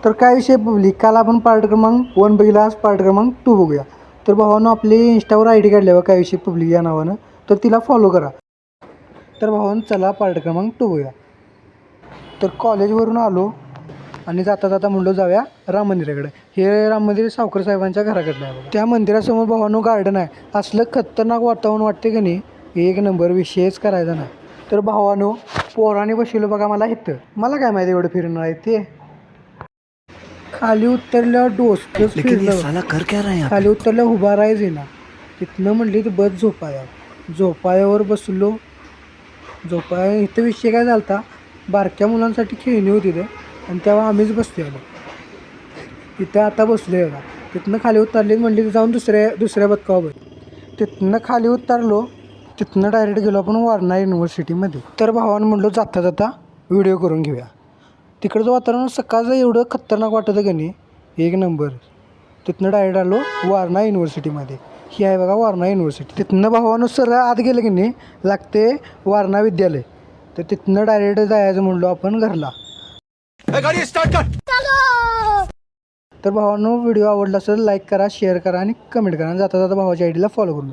तर काय विषय पब्लिक, काल आपण पार्ट क्रमांक 1 बघितला, आज पार्ट क्रमांक 2 बघूया. तर भावानं आपली इंस्टावर आय डी काढली बघा, काय विषय पब्लिक या नावानं, तर तिला फॉलो करा. तर भावानं चला पार्ट क्रमांक 2 बघूया. तर कॉलेजवरून आलो आणि जाता जाता म्हणलो जाऊया राम मंदिराकडे. हे राम मंदिर सावकर साहेबांच्या घराकडलं आहे बघा. त्या मंदिरासमोर भावानं गार्डन आहे. असलं खतरनाक वातावरण वाटते की नाही, एक नंबर, विषयच करायचा नाही. तर भावानो पोराने बसवलं बघा मला इथं. मला काय माहिती एवढं फिरणार आहे ते. खाली उतरल्यावर डोसकंच फिरलं. खाली उतरल्यावर उभा राहायच ना. तिथनं म्हणली तर बस झोपाया. झोपायावर बसलो. झोपाया इथं विषय काय झाला, बारक्या मुलांसाठी खेळणी होती ते, आणि तेव्हा आम्हीच बसतो आलो. तिथं आता बसलो बघा. तिथनं खाली उतरली म्हणली जाऊन दुसऱ्या बदकावर बस. तिथनं खाली उतरलो. तिथनं डायरेक्ट गेलो आपण वारणा युनिव्हर्सिटीमध्ये. तर भावानं म्हणलो जाता जाता व्हिडिओ करून घेऊया. तिकडचं वातावरण सकाळचं एवढं खतरनाक वाटतं की नाही, एक नंबर. तिथनं डायरेक्ट आलो वारणा युनिव्हर्सिटीमध्ये. ही आहे बघा वारणा युनिव्हर्सिटी. तिथनं भावानं सरळ आत गेलं की नाही लागते वारणा विद्यालय. तर तिथनं डायरेक्ट जायचं म्हणलो आपण घरला. तर भावानं व्हिडिओ आवडला असेल लाईक करा, शेअर करा आणि कमेंट करा. आणि जाता जाता भावाच्या आय डीला फॉलो करून.